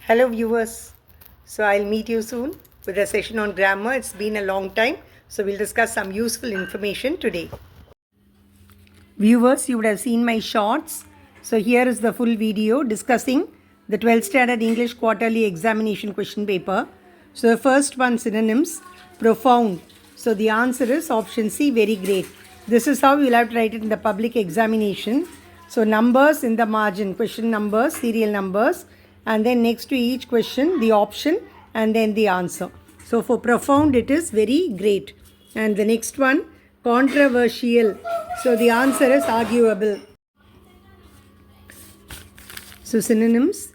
Hello viewers. So I'll meet you soon with a session on grammar. It's been a long time. So we'll discuss some useful information today. Viewers, you would have seen my shorts. So here is the full video discussing the 12th standard English quarterly examination question paper. So the first one, synonyms, profound. So the answer is option C, very great. This is how you'll have to write it in the public examination. So numbers in the margin, question numbers, serial numbers, and then next to each question the option and then the answer. So for profound it is very great. And the next one, controversial. So the answer is arguable. So synonyms,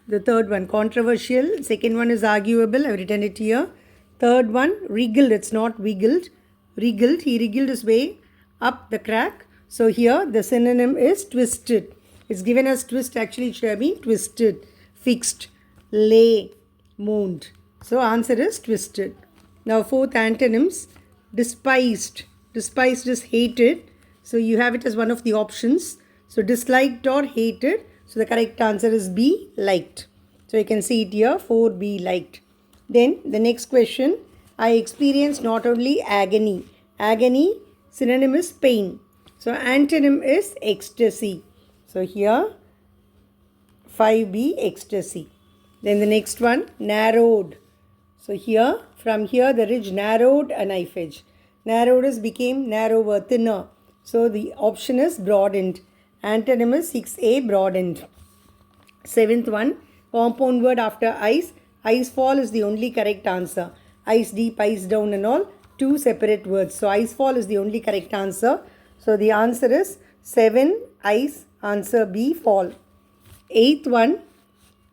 the third one, controversial. Second one is arguable. I've written it here. Third one, wriggled. It's not wiggled. Wriggled. He wriggled his way up the crack. So here the synonym is twisted. It's given as twist. Actually it should have been twisted, fixed, lay, moaned. So answer is twisted. Now fourth, antonyms, despised. Despised is hated. So you have it as one of the options. So disliked or hated. So the correct answer is B, liked. So you can see it here, 4B, liked. Then the next question, I experienced not only agony. Agony, synonym is pain. So antonym is ecstasy. So here 5B, ecstasy. Then the next one, narrowed. So here, from here the ridge narrowed a knife edge. Narrowed is became narrower, thinner. So the option is broadened. Antonym is 6A, broadened. Seventh one, compound word after ice. Ice fall is the only correct answer. Ice deep, ice down and all, two separate words. So ice fall is the only correct answer. So the answer is 7, ice, answer B, fall. Eighth one,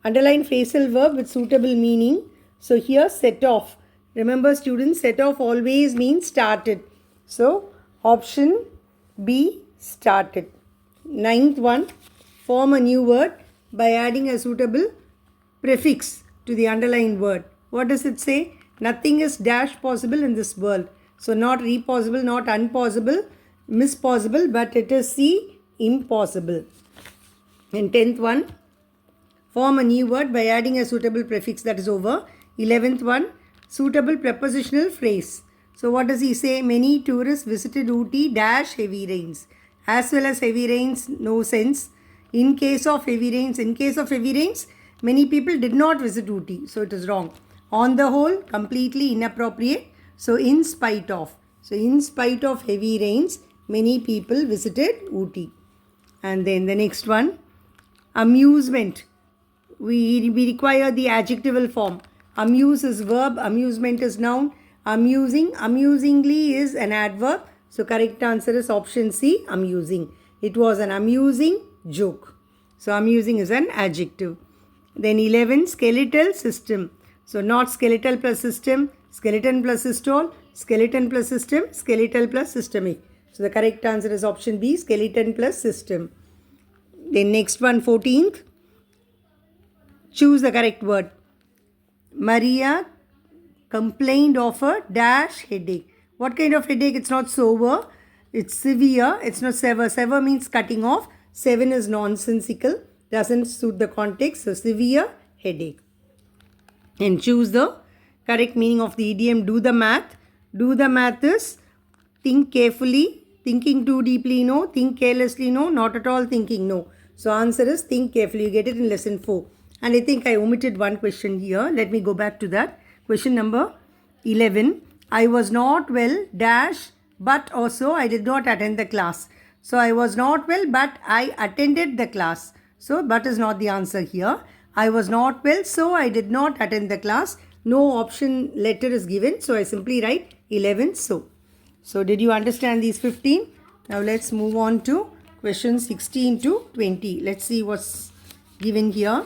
underline phrasal verb with suitable meaning. So here set off. Remember students, set off always means started. So option B, started. Ninth one, form a new word by adding a suitable prefix to the underlined word. What does it say? Nothing is dash possible in this world. So not repossible, not unpossible, mispossible, but it is C, impossible. And 10th one, form a new word by adding a suitable prefix, that is over. 11th one, suitable prepositional phrase. So what does he say? Many tourists visited Ooty dash heavy rains. As well as heavy rains, no sense. In case of heavy rains, many people did not visit Ooty. So it is wrong. On the whole, completely inappropriate. So in spite of. So in spite of heavy rains, many people visited Ooty. And then the next one, amusement. We require the adjectival form. Amuse is verb, amusement is noun. Amusing, amusingly is an adverb. So correct answer is option C, amusing. It was an amusing joke. So amusing is an adjective. Then 11, skeletal system. So not skeletal plus system, skeleton plus systole, skeleton plus system, skeletal plus systemic. So the correct answer is option B, skeleton plus system. Then next one, 14th. Choose the correct word. Maria complained of a dash headache. What kind of headache? It's not sober. It's severe. It's not sever. Sever means cutting off. 7 is nonsensical. Doesn't suit the context. So severe headache. And choose the correct meaning of the idiom. Do the math. Do the math is think carefully. Thinking too deeply, no. Think carelessly, no. Not at all thinking, no. So answer is think carefully. You get it in lesson 4. And I think I omitted one question here. Let me go back to that. Question number 11. I was not well, dash, but also I did not attend the class. So I was not well, but I attended the class. So, but is not the answer here. I was not well, so I did not attend the class. No option letter is given. So I simply write 11, so. So did you understand these 15? Now let's move on to question 16 to 20. Let's see what's given here.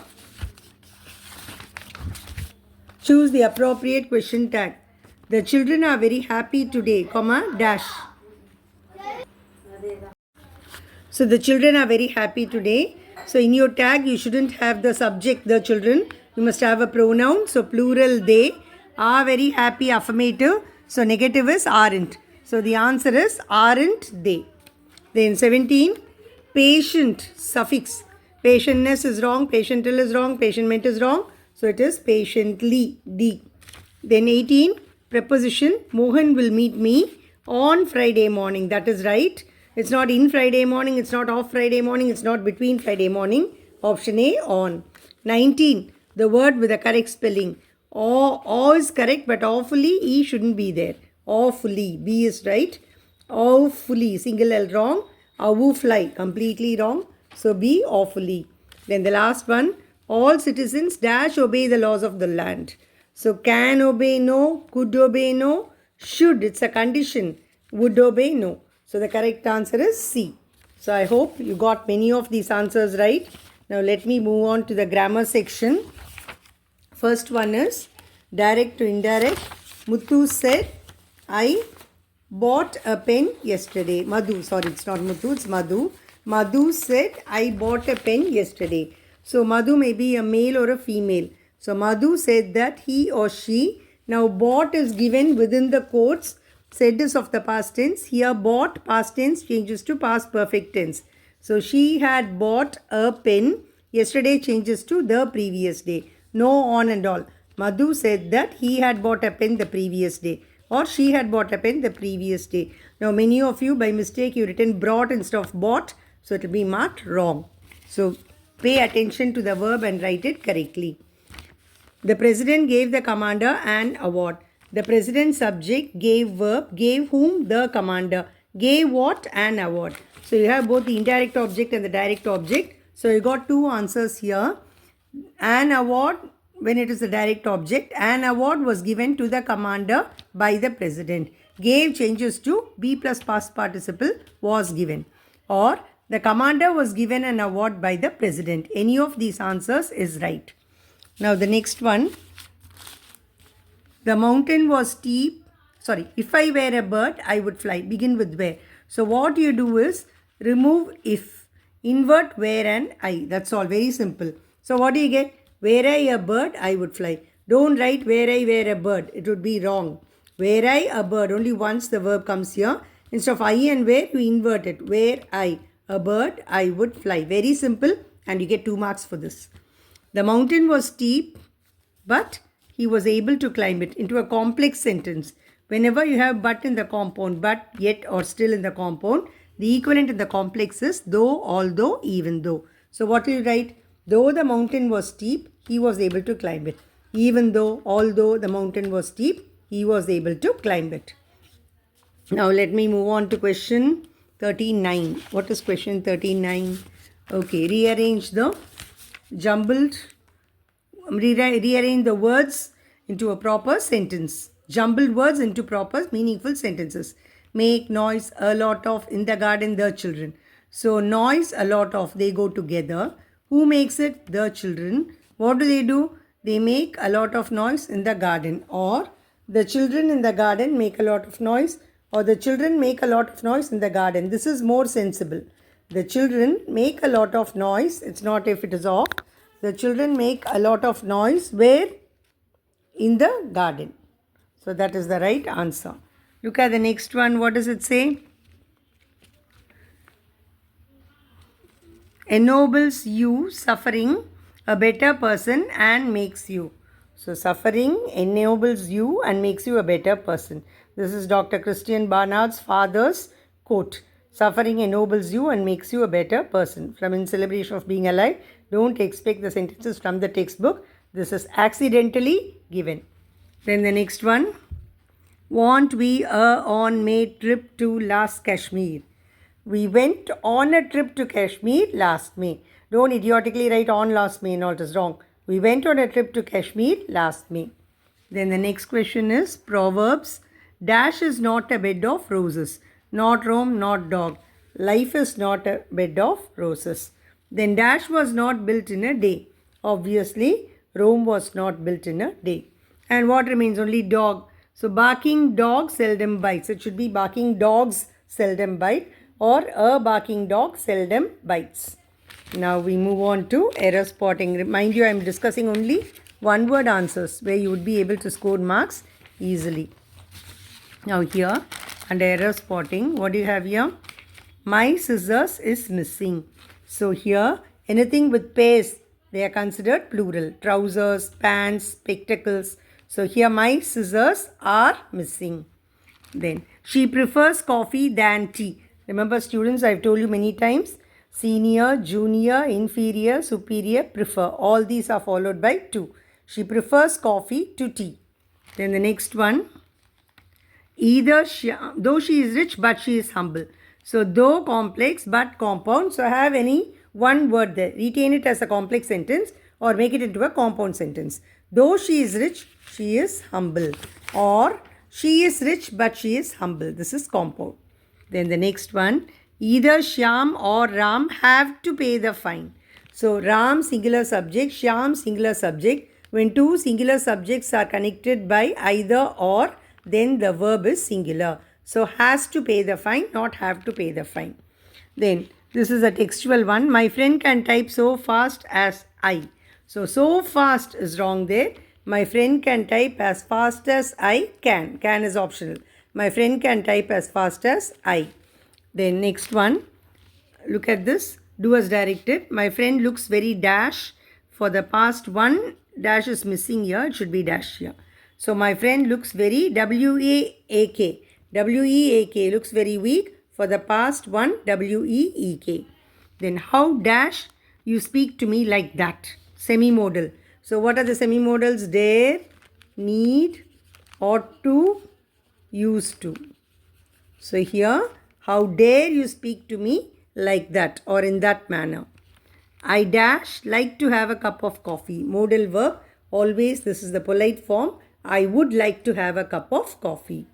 Choose the appropriate question tag. The children are very happy today, comma, dash. So the children are very happy today. So in your tag, you shouldn't have the subject, the children. You must have a pronoun. So plural, they are very happy, affirmative. So negative is aren't. So the answer is aren't they. Then 17, patient, suffix. Patientness is wrong, patiental is wrong, patientment is wrong. So it is patiently, D. Then 18, preposition, Mohan will meet me on Friday morning. That is right. It's not in Friday morning, it's not off Friday morning, it's not between Friday morning. Option A, on. 19, the word with the correct spelling. Aw is correct, but awfully, E shouldn't be there. Awfully, B is right. Awfully, single L wrong. Awfully, completely wrong. So B, awfully. Then the last one, all citizens dash obey the laws of the land. So can obey, no. Could obey, no. Should, it's a condition. Would obey, no. So the correct answer is C. So I hope you got many of these answers right. Now let me move on to the grammar section. First one is direct to indirect. Muthu said, I bought a pen yesterday. Madhu, sorry, it's not Muthu, it's Madhu. Madhu said, I bought a pen yesterday. So Madhu may be a male or a female. So Madhu said that he or she. Now bought is given within the quotes. Said is of the past tense. Here bought past tense changes to past perfect tense. So she had bought a pen. Yesterday changes to the previous day. No on and all. Madhu said that he had bought a pen the previous day. Or she had bought a pen the previous day. Now many of you by mistake you written brought instead of bought. So it will be marked wrong. So pay attention to the verb and write it correctly. The president gave the commander an award. The president subject gave verb, gave whom? The commander. Gave what? An award. So you have both the indirect object and the direct object. So you got two answers here. An award, when it is the direct object, an award was given to the commander by the president. Gave changes to be plus past participle was given. Or the commander was given an award by the president. Any of these answers is right. Now the next one. The mountain was steep. Sorry, if I were a bird, I would fly. Begin with where. So what you do is remove if. Invert where and I. That's all. Very simple. So what do you get? Were I a bird, I would fly. Don't write where I were a bird. It would be wrong. Were I a bird. Only once the verb comes here. Instead of I and where, you invert it. Were I a bird, I would fly. Very simple. And you get 2 marks for this. The mountain was steep, but he was able to climb it. Into a complex sentence. Whenever you have but in the compound, but, yet or still in the compound, the equivalent in the complex is though, although, even though. So what will you write? Though the mountain was steep, he was able to climb it. Even though, although the mountain was steep, he was able to climb it. Now let me move on to question 39. What is question 39? Okay, rearrange the rearrange the words into a proper sentence. Jumbled words into proper meaningful sentences. Make noise, a lot of, in the garden, the children. So noise, a lot of, they go together. Who makes it? The children. What do? They make a lot of noise in the garden. Or the children in the garden make a lot of noise. Or the children make a lot of noise in the garden. This is more sensible. The children make a lot of noise. It's not if it is off. The children make a lot of noise. Where? In the garden. So that is the right answer. Look at the next one. What does it say? Ennobles you, suffering, a better person and makes you. So suffering ennobles you and makes you a better person. This is Dr. Christian Barnard's father's quote. Suffering ennobles you and makes you a better person. From In Celebration of Being Alive, don't expect the sentences from the textbook. This is accidentally given. Then the next one. Want we on May trip to last Kashmir. We went on a trip to Kashmir last May. Don't idiotically write on last May and all, it is wrong. We went on a trip to Kashmir last May. Then the next question is Proverbs. Dash is not a bed of roses. Not Rome, not dog. Life is not a bed of roses. Then dash was not built in a day. Obviously, Rome was not built in a day. And what remains? Only dog. So barking dog seldom bites. It should be barking dogs seldom bite or a barking dog seldom bites. Now we move on to error spotting. Mind you, I am discussing only one word answers where you would be able to score marks easily. Now here under error spotting, what do you have here? My scissors is missing. So here anything with pairs they are considered plural. Trousers, pants, spectacles. So here my scissors are missing. Then she prefers coffee than tea. Remember students, I've told you many times, senior, junior, inferior, superior, prefer. All these are followed by to. She prefers coffee to tea. Then the next one, though she is rich but she is humble. So though complex but compound. So have any one word there. Retain it as a complex sentence or make it into a compound sentence. Though she is rich, she is humble. Or she is rich but she is humble. This is compound. Then the next one, either Shyam or Ram have to pay the fine. So Ram singular subject, Shyam singular subject. When two singular subjects are connected by either or, then the verb is singular. So has to pay the fine, not have to pay the fine. Then this is a textual one. My friend can type so fast as I. So fast is wrong there. My friend can type as fast as I can. Can is optional. My friend can type as fast as I. Then next one. Look at this. Do as directed. My friend looks very dash. For the past one, dash is missing here. It should be dash here. So my friend looks very W-E-A-K. W-E-A-K looks very weak. For the past one, W-E-E-K. Then how dash you speak to me like that. Semi-modal. So what are the semi-modals? Dare, need, ought to, used to. So here, how dare you speak to me like that or in that manner. I dash like to have a cup of coffee. Modal verb. Always this is the polite form. I would like to have a cup of coffee.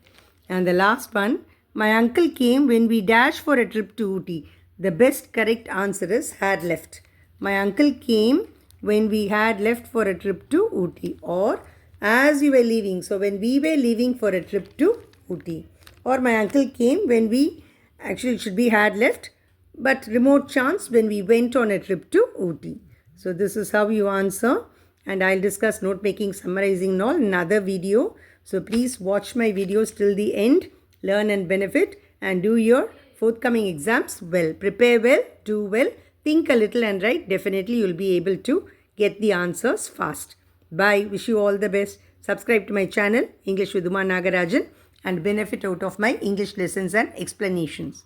And the last one. My uncle came when we dashed for a trip to Ooty. The best correct answer is had left. My uncle came when we had left for a trip to Ooty. Or as we were leaving. So when we were leaving for a trip to Ooty. Or my uncle came when we, actually it should be had left, but remote chance when we went on a trip to Ooty. So this is how you answer, and I'll discuss note making, summarizing and all in another video. So please watch my videos till the end, learn and benefit, and do your forthcoming exams well. Prepare well, do well, think a little and write. Definitely you'll be able to get the answers fast. Bye. Wish you all the best. Subscribe to my channel, English with Uma Nagarajan, and benefit out of my English lessons and explanations.